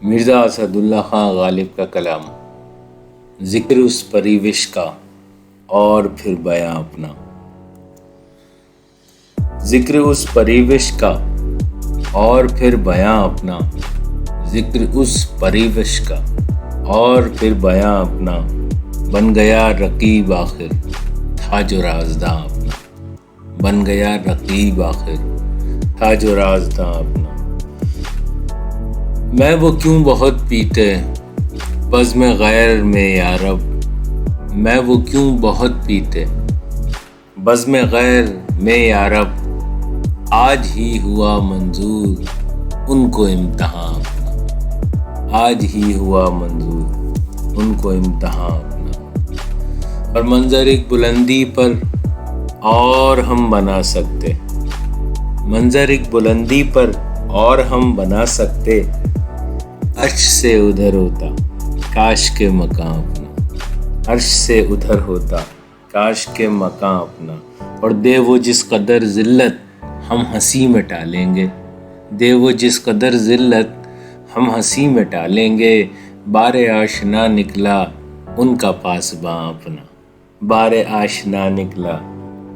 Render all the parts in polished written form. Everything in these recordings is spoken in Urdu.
مرزا اسد اللہ خان غالب کا کلام، ذکر اس پریوش کا اور پھر بیاں اپنا۔ ذکر اس پریوش کا اور پھر بیاں اپنا، ذکر اس پریوش کا اور پھر بیاں اپنا، بن گیا رقیب آخر تھا جو رازداں اپنا، بن گیا رقیب آخر تھا جو رازداں اپنا۔ میں وہ کیوں بہت پیٹے بزم غیر میں یارب، میں وہ کیوں بہت پیٹے بزم غیر میں یارب، آج ہی ہوا منظور ان کو امتحان اپنا، آج ہی ہوا منظور ان کو امتحان اپنا۔ اور منظر ایک بلندی پر اور ہم بنا سکتے، منظر ایک بلندی پر اور ہم بنا سکتے، عرش سے ادھر ہوتا کاش کے مقام اپنا، عرش سے ادھر ہوتا کاش کے مقام اپنا۔ اور دے وہ جس قدر ذلت ہم ہنسی مٹا لیں گے، دے وہ جس قدر ذلت ہم ہنسی مٹا لیں گے، بار آشنا نکلا ان کا پاسباں اپنا، بار آشنا نکلا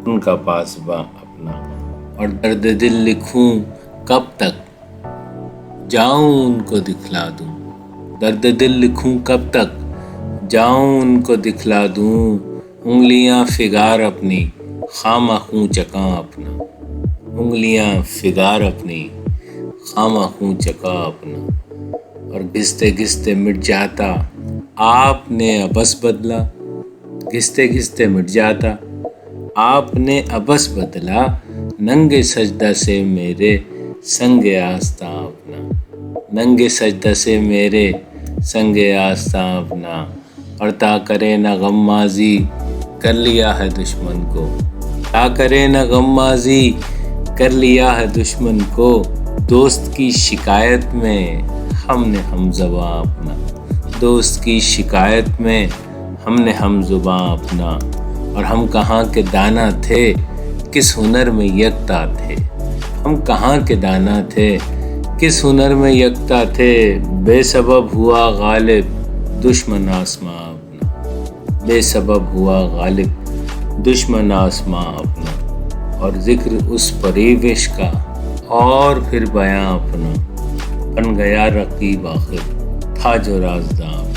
ان کا پاسباں اپنا۔ اور درد دل لکھوں کب تک جاؤں ان کو دکھلا دوں، درد دل لکھوں کب تک جاؤں ان کو دکھلا دوں، انگلیاں فگار اپنی خواہ خوں چکاں اپنا، انگلیاں فگار اپنی خواہ خوں چکاں اپنا۔ اور گھستے گھستے مٹ جاتا آپ نے عبث بدلا، گھستے گھستے مٹ جاتا آپ نے عبث بدلا، ننگے سجدہ سے میرے سنگ آستاں اپنا، ننگے سجدہ سے میرے سنگ آستاں اپنا۔ اور تا کرے نہ غم ماضی کر لیا ہے دشمن کو، تا کرے نہ غم ماضی کر لیا ہے دشمن کو، دوست کی شکایت میں ہم نے ہم زباں اپنا، دوست کی شکایت میں ہم نے ہم زباں اپنا۔ اور ہم کہاں کے دانا تھے کس ہنر میں یکتا تھے، ہم کہاں کے دانا تھے کس ہنر میں یکتا تھے، بے سبب ہوا غالب دشمن آسماں اپنا، بے سبب ہوا غالب دشمن آسماں اپنا۔ اور ذکر اس پریوش کا اور پھر بیاں اپنا، بن گیا رقیب آخر تھا جو رازداں۔